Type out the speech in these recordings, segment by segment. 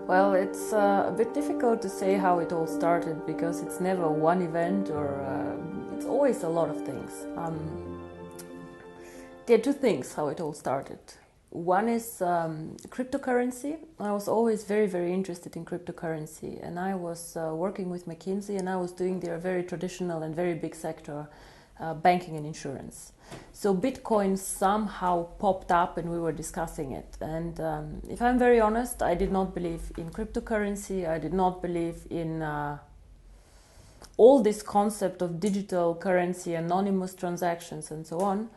Well, it's a bit difficult to say how it all started because it's never one event or it's always a lot of things. There are two things how it all started. One is cryptocurrency. I was always very, very interested in cryptocurrency, and I was working with McKinsey, and I was doing their very traditional and very big sector, banking and insurance. So Bitcoin somehow popped up and we were discussing it. And if I'm very honest, I did not believe in cryptocurrency. I did not believe in all this concept of digital currency, anonymous transactions and so on.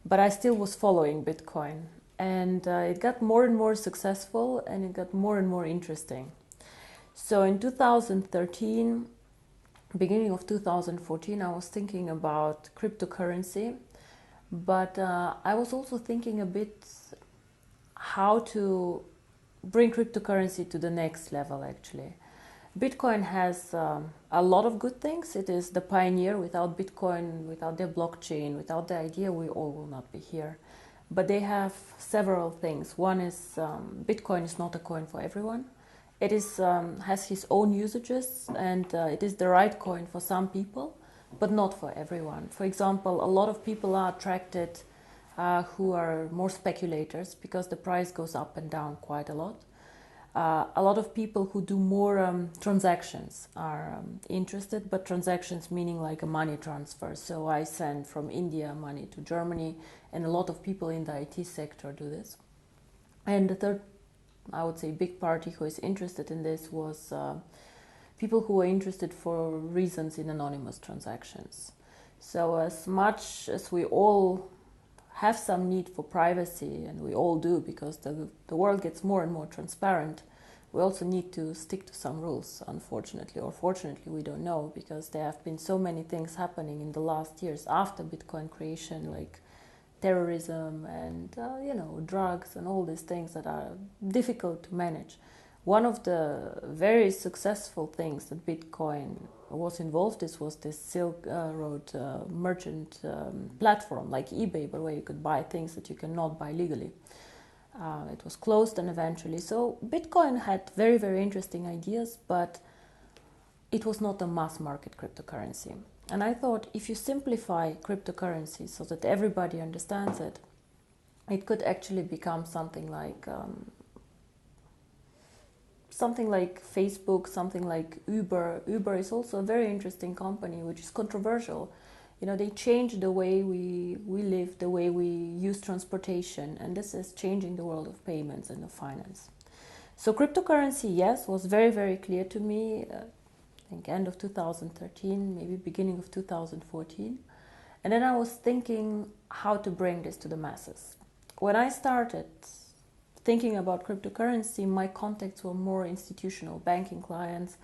But I still was following Bitcoin. And it got more and more successful and it got more and more interesting. So in 2013, beginning of 2014, I was thinking about cryptocurrency. But I was also thinking a bit how to bring cryptocurrency to the next level, actually. Bitcoin has a lot of good things. It is the pioneer. Without Bitcoin, without their blockchain, without the idea, we all will not be here. But they have several things. One is Bitcoin is not a coin for everyone. It is has its own usages, and it is the right coin for some people, but not for everyone. For example, a lot of people are attracted who are more speculators because the price goes up and down quite a lot. A lot of people who do more transactions are interested, but transactions meaning like a money transfer. So I send from India money to Germany, and a lot of people in the IT sector do this. And the third, I would say, big party who is interested in this was people who are interested for reasons in anonymous transactions. So as much as we all have some need for privacy, and we all do because the world gets more and more transparent, we also need to stick to some rules, unfortunately, or fortunately, we don't know, because there have been so many things happening in the last years after Bitcoin creation, like terrorism and drugs and all these things that are difficult to manage. One of the very successful things that Bitcoin was involved in was this Silk Road merchant platform like eBay, but where you could buy things that you cannot buy legally. It was closed and eventually. So Bitcoin had very, very interesting ideas, but it was not a mass market cryptocurrency. And I thought if you simplify cryptocurrency so that everybody understands it, it could actually become something like Facebook, something like Uber. Uber is also a very interesting company, which is controversial. They change the way we live, the way we use transportation, and this is changing the world of payments and of finance. So cryptocurrency, yes, was very, very clear to me, I think end of 2013, maybe beginning of 2014. And then I was thinking how to bring this to the masses. When I started thinking about cryptocurrency, my contacts were more institutional banking clients,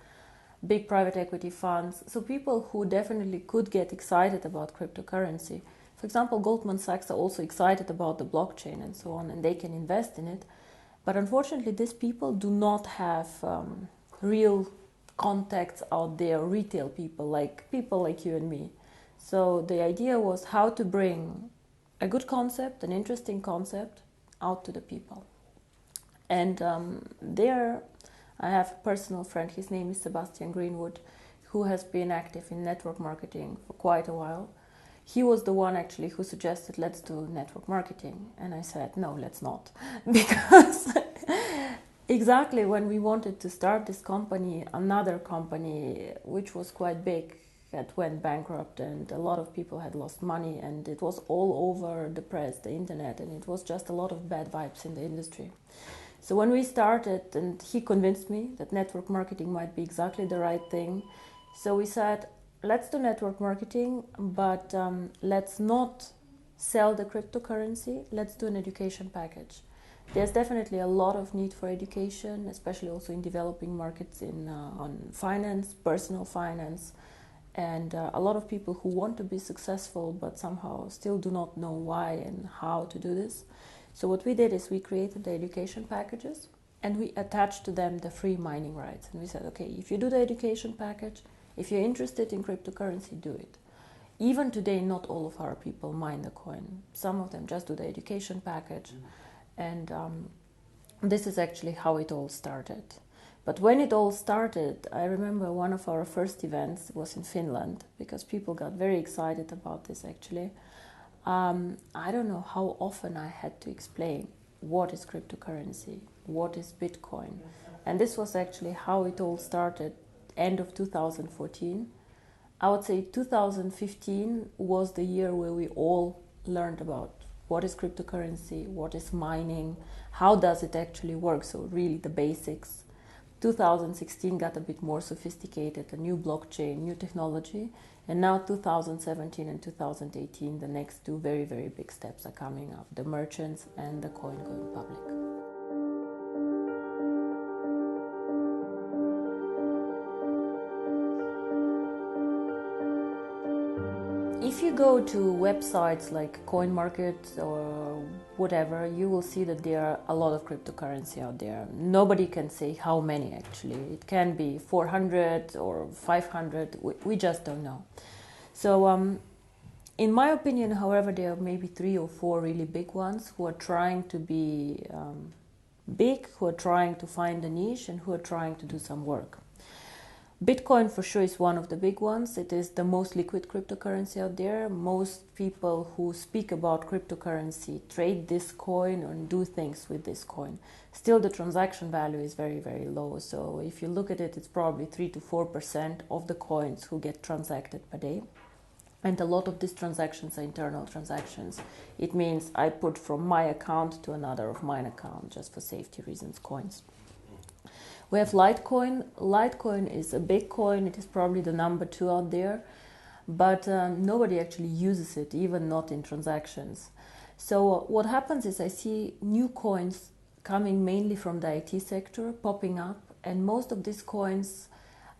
big private equity funds, so people who definitely could get excited about cryptocurrency. For example, Goldman Sachs are also excited about the blockchain and so on, and they can invest in it. But unfortunately, these people do not have real contacts out there, retail people like you and me. So the idea was how to bring a good concept, an interesting concept, out to the people. And there I have a personal friend, his name is Sebastian Greenwood, who has been active in network marketing for quite a while. He was the one actually who suggested, let's do network marketing. And I said, no, let's not. Because exactly when we wanted to start this company, another company, which was quite big, had went bankrupt, and a lot of people had lost money, and it was all over the press, the internet, and it was just a lot of bad vibes in the industry. So when we started, and he convinced me that network marketing might be exactly the right thing, so we said, let's do network marketing, but let's not sell the cryptocurrency, let's do an education package. There's definitely a lot of need for education, especially also in developing markets on finance, personal finance, and a lot of people who want to be successful but somehow still do not know why and how to do this. So what we did is we created the education packages and we attached to them the free mining rights. And we said, okay, if you do the education package, if you're interested in cryptocurrency, do it. Even today, not all of our people mine the coin. Some of them just do the education package. And this is actually how it all started. But when it all started, I remember one of our first events was in Finland, because people got very excited about this actually. I don't know how often I had to explain what is cryptocurrency, what is Bitcoin. And this was actually how it all started, end of 2014. I would say 2015 was the year where we all learned about what is cryptocurrency, what is mining, how does it actually work, so really the basics. 2016 got a bit more sophisticated, a new blockchain, new technology, and now 2017 and 2018, the next two very, very big steps are coming up, the merchants and the coin going public. If you go to websites like CoinMarket or whatever, you will see that there are a lot of cryptocurrency out there. Nobody can say how many actually. It can be 400 or 500, we just don't know. So in my opinion, however, there are maybe 3 or 4 really big ones who are trying to be big, who are trying to find a niche and who are trying to do some work. Bitcoin for sure is one of the big ones. It is the most liquid cryptocurrency out there. Most people who speak about cryptocurrency trade this coin and do things with this coin. Still, the transaction value is very, very low. So if you look at it, it's probably 3 to 4% of the coins who get transacted per day. And a lot of these transactions are internal transactions. It means I put from my account to another of mine account, just for safety reasons, coins. We have Litecoin. Litecoin is a big coin. It is probably the number 2 out there, but nobody actually uses it, even not in transactions. So what happens is I see new coins coming mainly from the IT sector popping up, and most of these coins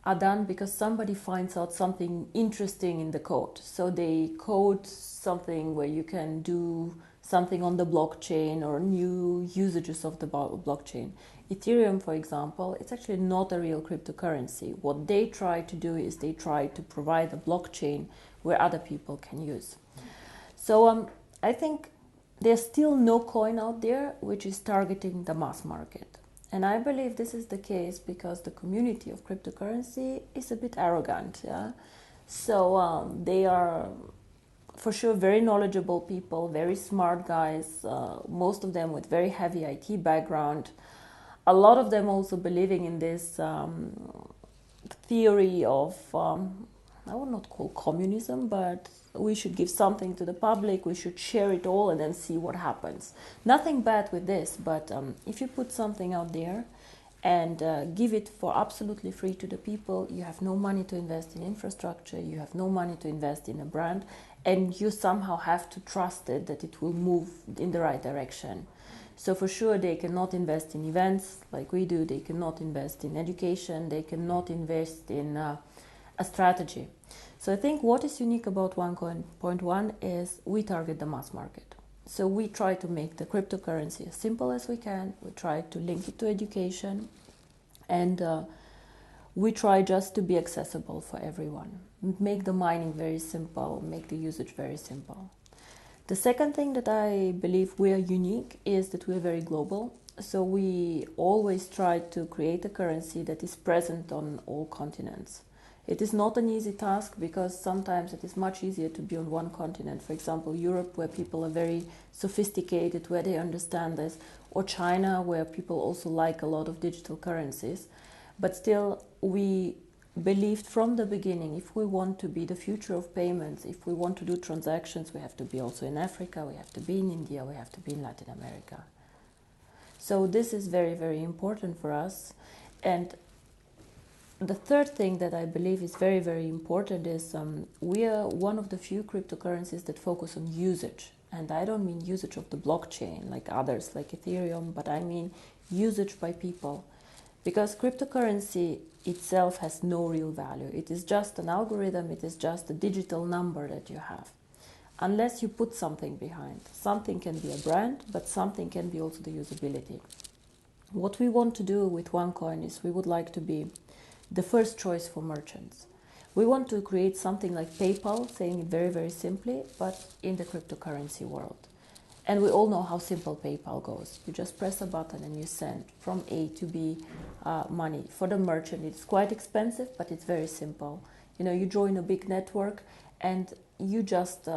are done because somebody finds out something interesting in the code. So they code something where you can do something on the blockchain or new usages of the blockchain. Ethereum, for example, it's actually not a real cryptocurrency. What they try to do is they try to provide a blockchain where other people can use. So I think there's still no coin out there which is targeting the mass market. And I believe this is the case because the community of cryptocurrency is a bit arrogant. Yeah? So they are for sure very knowledgeable people, very smart guys, most of them with very heavy IT background. A lot of them also believing in this theory of, I would not call communism, but we should give something to the public, we should share it all and then see what happens. Nothing bad with this, but if you put something out there and give it for absolutely free to the people, you have no money to invest in infrastructure, you have no money to invest in a brand, and you somehow have to trust it that it will move in the right direction. So for sure they cannot invest in events like we do, they cannot invest in education, they cannot invest in a strategy. So I think what is unique about Onecoin.1 is we target the mass market. So we try to make the cryptocurrency as simple as we can, we try to link it to education, and we try just to be accessible for everyone. Make the mining very simple, make the usage very simple. The second thing that I believe we are unique is that we are very global. So we always try to create a currency that is present on all continents. It is not an easy task because sometimes it is much easier to be on one continent. For example, Europe, where people are very sophisticated, where they understand this, or China, where people also like a lot of digital currencies. But still, we believed from the beginning, if we want to be the future of payments, if we want to do transactions, we have to be also in Africa, we have to be in India, we have to be in Latin America. So this is very, very important for us. And the third thing that I believe is very, very important is we are one of the few cryptocurrencies that focus on usage. And I don't mean usage of the blockchain like others, like Ethereum, but I mean usage by people. Because cryptocurrency itself has no real value. It is just an algorithm, it is just a digital number that you have. Unless you put something behind. Something can be a brand, but something can be also the usability. What we want to do with Onecoin is we would like to be the first choice for merchants. We want to create something like PayPal, saying it very, very simply, but in the cryptocurrency world. And we all know how simple PayPal goes. You just press a button and you send from A to B money. For the merchant, it's quite expensive, but it's very simple. You join a big network and you just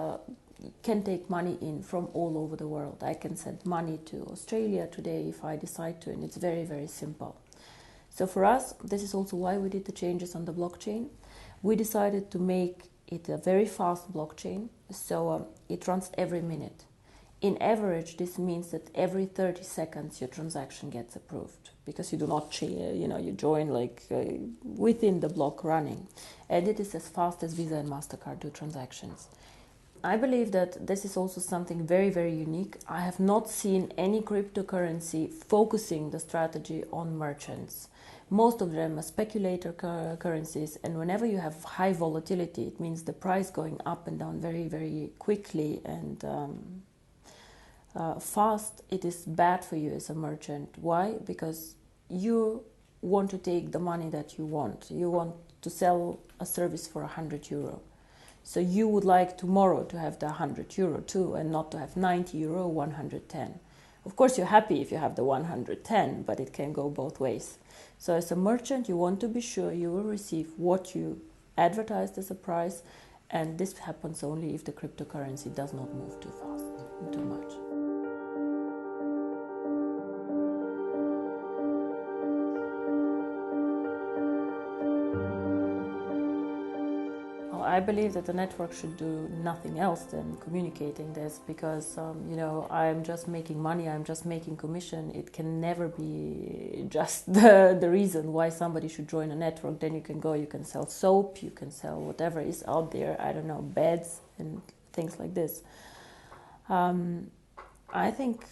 can take money in from all over the world. I can send money to Australia today if I decide to, and it's very, very simple. So for us, this is also why we did the changes on the blockchain. We decided to make it a very fast blockchain, so it runs every minute. In average, this means that every 30 seconds your transaction gets approved, because you do not, you join within the block running. And it is as fast as Visa and MasterCard do transactions. I believe that this is also something very, very unique. I have not seen any cryptocurrency focusing the strategy on merchants. Most of them are speculator currencies, and whenever you have high volatility, it means the price going up and down very, very quickly and fast. It is bad for you as a merchant. Why? Because you want to take the money that you want. You want to sell a service for €100. So you would like tomorrow to have the €100 too, and not to have €90, 110. Of course, you're happy if you have the 110, but it can go both ways. So as a merchant, you want to be sure you will receive what you advertised as a price, and this happens only if the cryptocurrency does not move too fast and too much. I believe that the network should do nothing else than communicating this, because I'm just making money, I'm just making commission. It can never be just the reason why somebody should join a network. Then you can sell soap, you can sell whatever is out there, I don't know, beds and things like this. I think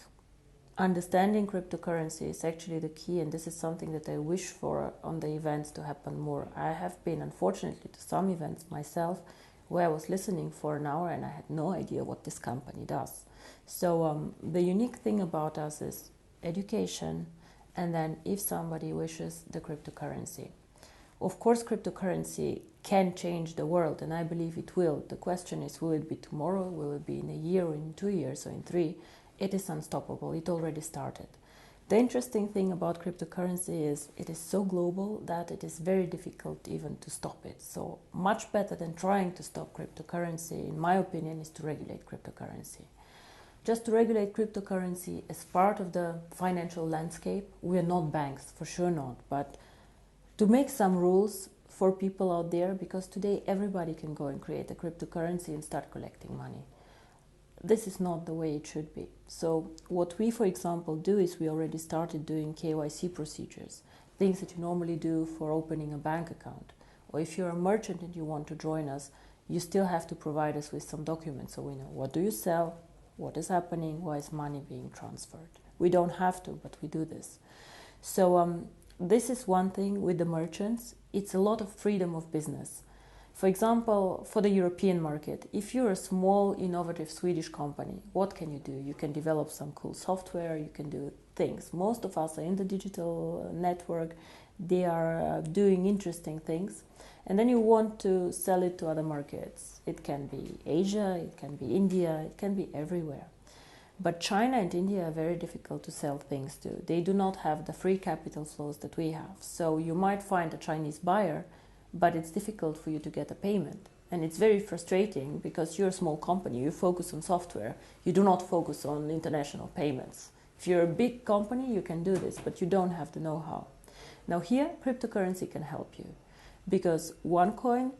understanding cryptocurrency is actually the key, and this is something that I wish for on the events to happen more. I have been, unfortunately, to some events myself where I was listening for an hour and I had no idea what this company does. So the unique thing about us is education, and then if somebody wishes, the cryptocurrency. Of course, cryptocurrency can change the world, and I believe it will. The question is, will it be tomorrow? Will it be in a year, or in 2 years, or in 3? It is unstoppable. It already started. The interesting thing about cryptocurrency is it is so global that it is very difficult even to stop it. So much better than trying to stop cryptocurrency, in my opinion, is to regulate cryptocurrency. Just to regulate cryptocurrency as part of the financial landscape. We are not banks, for sure not, but to make some rules for people out there, because today everybody can go and create a cryptocurrency and start collecting money. This is not the way it should be. So what we, for example, do is we already started doing KYC procedures, things that you normally do for opening a bank account. Or if you're a merchant and you want to join us, you still have to provide us with some documents so we know what do you sell, what is happening, why is money being transferred. We don't have to, but we do this. So this is one thing with the merchants. It's a lot of freedom of business. For example, for the European market, if you're a small, innovative Swedish company, what can you do? You can develop some cool software, you can do things. Most of us are in the digital network, they are doing interesting things. And then you want to sell it to other markets. It can be Asia, it can be India, it can be everywhere. But China and India are very difficult to sell things to. They do not have the free capital flows that we have. So you might find a Chinese buyer, but it's difficult for you to get a payment. And it's very frustrating because you're a small company, you focus on software, you do not focus on international payments. If you're a big company, you can do this, but you don't have the know-how. Now here, cryptocurrency can help you, because Onecoin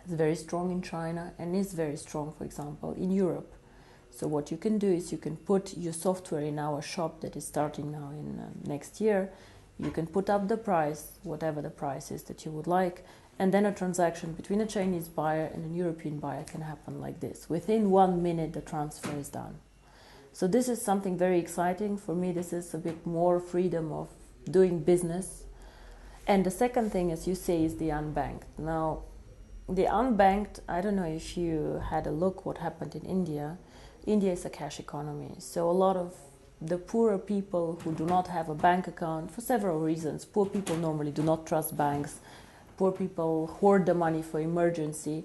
is very strong in China and is very strong, for example, in Europe. So what you can do is you can put your software in our shop that is starting now in next year. You can put up the price, whatever the price is that you would like, and then a transaction between a Chinese buyer and a European buyer can happen like this. Within 1 minute, the transfer is done. So this is something very exciting. For me, this is a bit more freedom of doing business. And the second thing, as you say, is the unbanked. Now, the unbanked, I don't know if you had a look what happened in India. India is a cash economy. So a lot of the poorer people who do not have a bank account for several reasons. Poor people normally do not trust banks. Poor people hoard the money for emergency.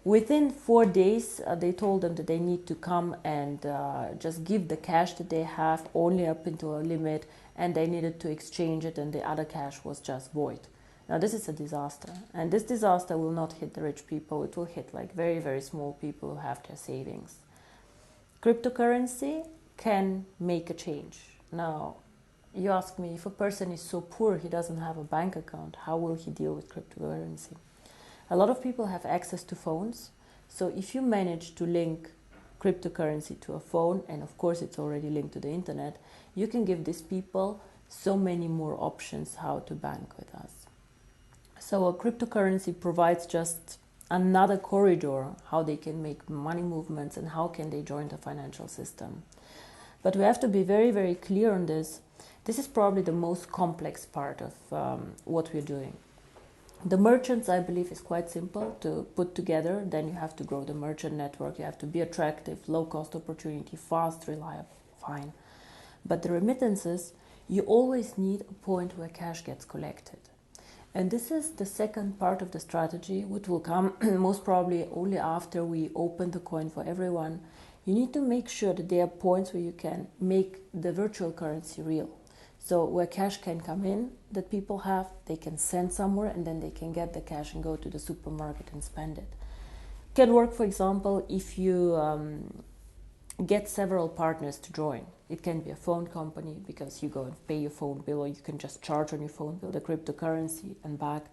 Within 4 days, they told them that they need to come and just give the cash that they have only up into a limit, and they needed to exchange it, and the other cash was just void. Now this is a disaster, and this disaster will not hit the rich people. It will hit like very, very small people who have their savings. Cryptocurrency can make a change. Now, you ask me, if a person is so poor he doesn't have a bank account, how will he deal with cryptocurrency? A lot of people have access to phones, so if you manage to link cryptocurrency to a phone, and of course it's already linked to the internet, you can give these people so many more options how to bank with us. So a cryptocurrency provides just another corridor how they can make money movements and how can they join the financial system. But we have to be very, very clear on this. This is probably the most complex part of what we're doing. The merchants, I believe, is quite simple to put together. Then you have to grow the merchant network. You have to be attractive, low-cost opportunity, fast, reliable, fine. But the remittances, you always need a point where cash gets collected. And this is the second part of the strategy, which will come most probably only after we open the coin for everyone. You need to make sure that there are points where you can make the virtual currency real. So where cash can come in that people have, they can send somewhere, and then they can get the cash and go to the supermarket and spend it. Can work, for example, if you get several partners to join. It can be a phone company because you go and pay your phone bill, or you can just charge on your phone bill the cryptocurrency and back.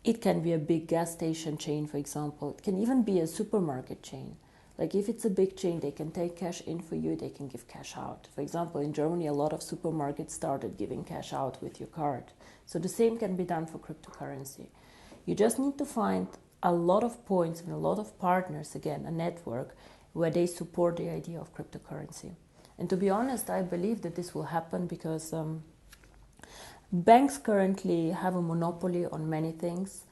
It can be a big gas station chain, for example. It can even be a supermarket chain. Like if it's a big chain, they can take cash in for you, they can give cash out. For example, in Germany, a lot of supermarkets started giving cash out with your card. So the same can be done for cryptocurrency. You just need to find a lot of points and a lot of partners, again, a network, where they support the idea of cryptocurrency. And to be honest, I believe that this will happen because banks currently have a monopoly on many things,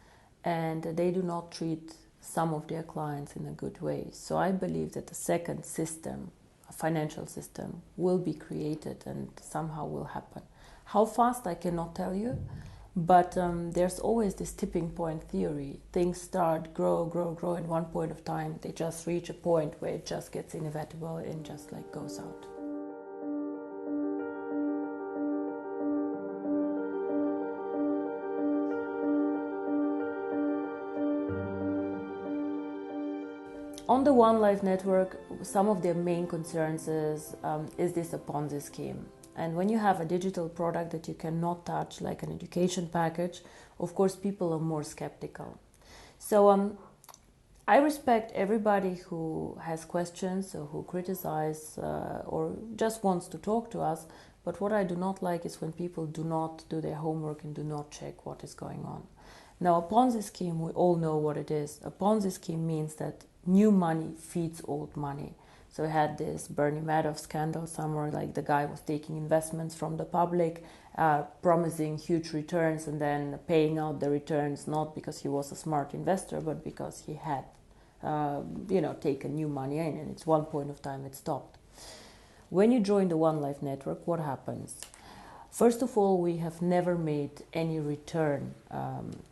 and they do not treat some of their clients in a good way. So I believe that the second system, a financial system, will be created and somehow will happen. How fast, I cannot tell you, but there's always this tipping point theory. Things start, grow, at one point of time, they just reach a point where it just gets inevitable and just like goes out. On the One Life network, some of their main concerns is this a Ponzi scheme? And when you have a digital product that you cannot touch, like an education package, of course people are more skeptical. So I respect everybody who has questions or who criticize or just wants to talk to us, but what I do not like is when people do not do their homework and do not check what is going on. Now, a Ponzi scheme, we all know what it is. A Ponzi scheme means that new money feeds old money. So we had this Bernie Madoff scandal somewhere, like the guy was taking investments from the public, promising huge returns and then paying out the returns, not because he was a smart investor, but because he had, taken new money in, and it's one point of time it stopped. When you join the One Life network, what happens? First of all, we have never made any return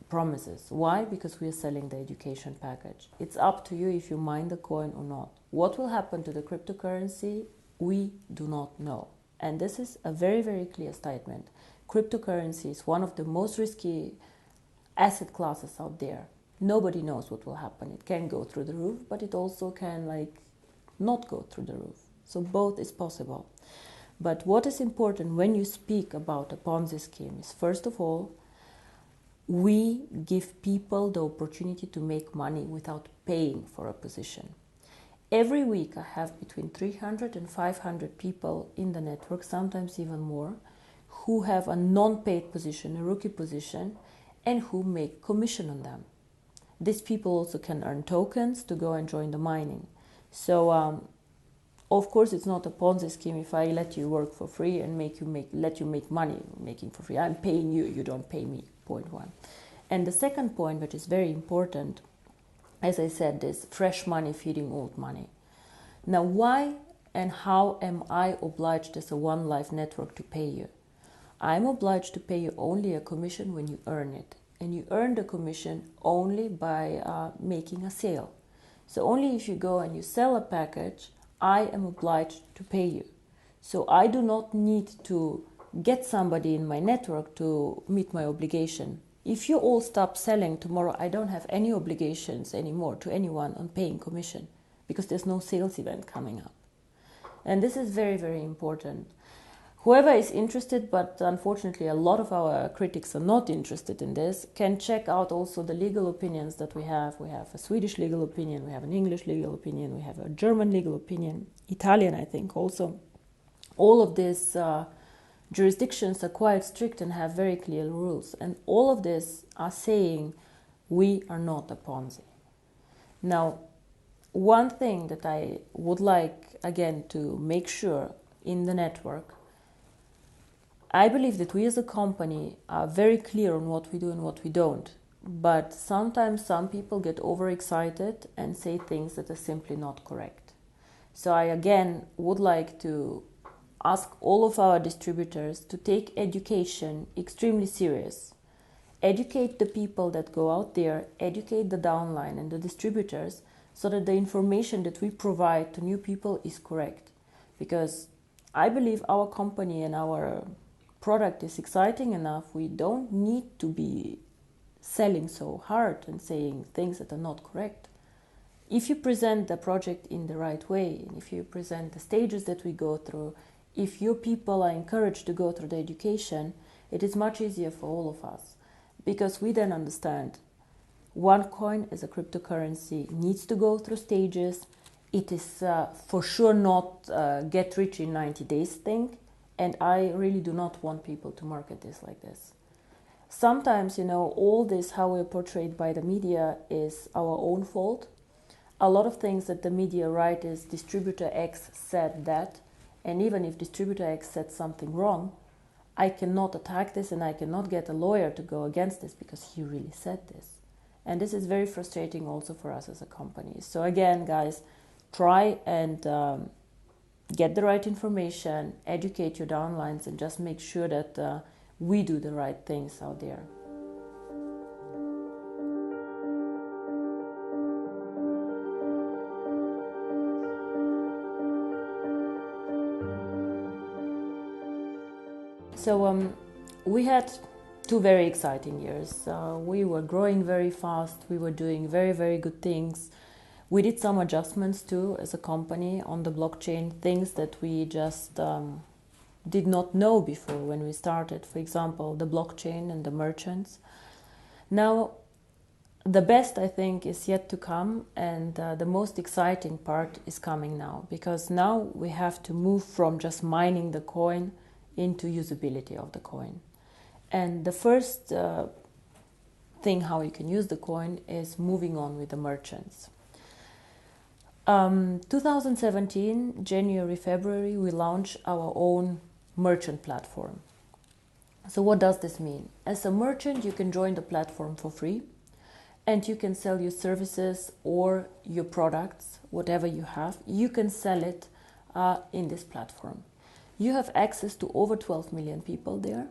promises. Why? Because we are selling the education package. It's up to you if you mine the coin or not. What will happen to the cryptocurrency? We do not know. And this is a very, very clear statement. Cryptocurrency is one of the most risky asset classes out there. Nobody knows what will happen. It can go through the roof, but it also can not go through the roof. So both is possible. But what is important when you speak about a Ponzi scheme is, first of all, we give people the opportunity to make money without paying for a position. Every week I have between 300 and 500 people in the network, sometimes even more, who have a non-paid position, a rookie position, and who make commission on them. These people also can earn tokens to go and join the mining. So of course, it's not a Ponzi scheme if I let you work for free and let you make money making for free. I'm paying you, you don't pay me, point one. And the second point, which is very important, as I said, is fresh money feeding old money. Now, why and how am I obliged as a One Life network to pay you? I'm obliged to pay you only a commission when you earn it. And you earn the commission only by making a sale. So only if you go and you sell a package, I am obliged to pay you. So I do not need to get somebody in my network to meet my obligation. If you all stop selling tomorrow, I don't have any obligations anymore to anyone on paying commission, because there's no sales event coming up. And this is very, very important. Whoever is interested, but unfortunately a lot of our critics are not interested in this, can check out also the legal opinions that we have. We have a Swedish legal opinion, we have an English legal opinion, we have a German legal opinion, Italian I think also. All of these jurisdictions are quite strict and have very clear rules. And all of this are saying we are not a Ponzi. Now, one thing that I would like, again, to make sure in the network, I believe that we as a company are very clear on what we do and what we don't. But sometimes some people get overexcited and say things that are simply not correct. So I, again, would like to ask all of our distributors to take education extremely serious. Educate the people that go out there, educate the downline and the distributors, so that the information that we provide to new people is correct. Because I believe our company and our product is exciting enough. We don't need to be selling so hard and saying things that are not correct. If you present the project in the right way, and if you present the stages that we go through, if your people are encouraged to go through the education, it is much easier for all of us, because we then understand Onecoin as a cryptocurrency needs to go through stages. It is for sure not get rich in 90 days thing, and I really do not want people to market this like this. Sometimes, all this, how we're portrayed by the media, is our own fault. A lot of things that the media write is distributor X said that, and even if distributor X said something wrong, I cannot attack this and I cannot get a lawyer to go against this because he really said this. And this is very frustrating also for us as a company. So again, guys, try and get the right information, educate your downlines, and just make sure that we do the right things out there. So we had 2 very exciting years. We were growing very fast. We were doing very, very good things. We did some adjustments too as a company on the blockchain, things that we just did not know before when we started. For example, the blockchain and the merchants. Now, the best, I think, is yet to come, and the most exciting part is coming now, because now we have to move from just mining the coin into usability of the coin. And the first thing how you can use the coin is moving on with the merchants. 2017, January, February, we launched our own merchant platform. So what does this mean? As a merchant, you can join the platform for free, and you can sell your services or your products, whatever you have. You can sell it in this platform. You have access to over 12 million people there,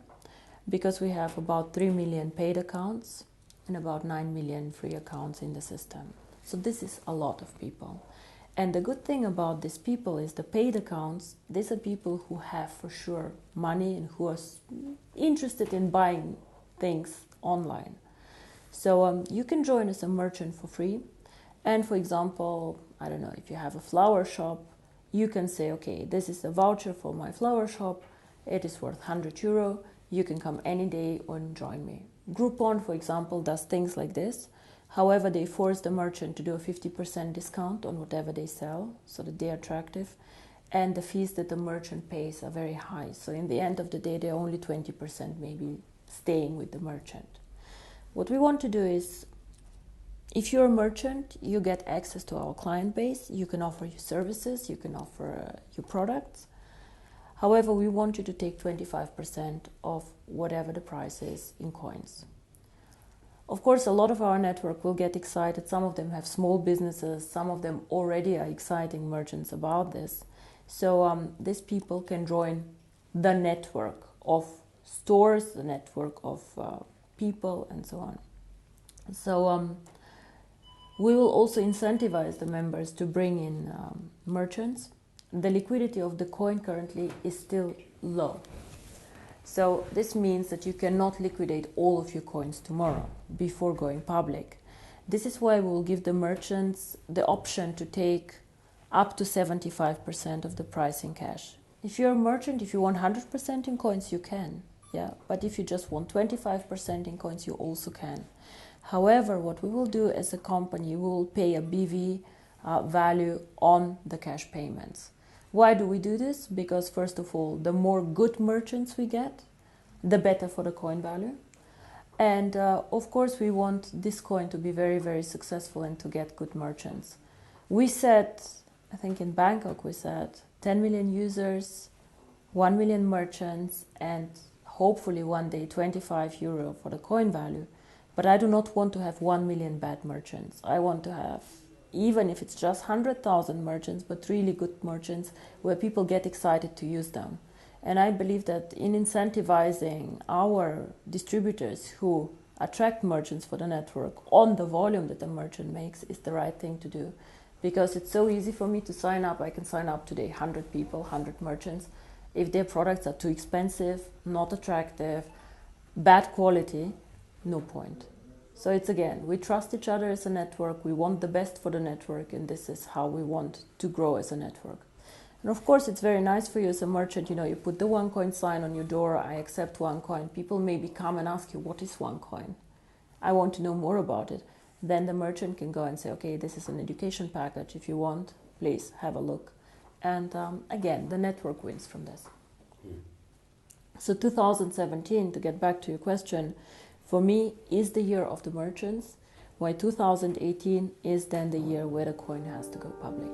because we have about 3 million paid accounts and about 9 million free accounts in the system. So this is a lot of people. And the good thing about these people is the paid accounts, these are people who have for sure money and who are interested in buying things online. So you can join as a merchant for free. And for example, I don't know, if you have a flower shop, you can say, okay, this is a voucher for my flower shop. It is worth €100. You can come any day and join me. Groupon, for example, does things like this. However, they force the merchant to do a 50% discount on whatever they sell so that they are attractive. And the fees that the merchant pays are very high. So in the end of the day, they're only 20% maybe staying with the merchant. What we want to do is, if you're a merchant, you get access to our client base. You can offer your services, you can offer your products. However, we want you to take 25% of whatever the price is in coins. Of course, a lot of our network will get excited. Some of them have small businesses. Some of them already are exciting merchants about this. So these people can join the network of stores, the network of people, and so on. So We will also incentivize the members to bring in merchants. The liquidity of the coin currently is still low. So this means that you cannot liquidate all of your coins tomorrow before going public. This is why we will give the merchants the option to take up to 75% of the price in cash. If you're a merchant, if you want 100% in coins, you can. Yeah, but if you just want 25% in coins, you also can. However, what we will do as a company, we will pay a BV value on the cash payments. Why do we do this? Because first of all, the more good merchants we get, the better for the coin value. And of course, we want this coin to be very, very successful and to get good merchants. We said, I think in Bangkok, we said 10 million users, 1 million merchants, and hopefully one day 25 euro for the coin value. But I do not want to have 1 million bad merchants. I want to have, even if it's just 100,000 merchants, but really good merchants where people get excited to use them. And I believe that in incentivizing our distributors who attract merchants for the network on the volume that the merchant makes is the right thing to do. Because it's so easy for me to sign up. I can sign up today 100 people, 100 merchants. If their products are too expensive, not attractive, bad quality, no point. So it's again, we trust each other as a network, we want the best for the network, and this is how we want to grow as a network. And of course, it's very nice for you as a merchant, you put the Onecoin sign on your door, I accept Onecoin. People maybe come and ask you, what is Onecoin? I want to know more about it. Then the merchant can go and say, okay, this is an education package. If you want, please have a look. And again, the network wins from this. So 2017, to get back to your question, for me is the year of the merchants, while 2018 is then the year where the coin has to go public.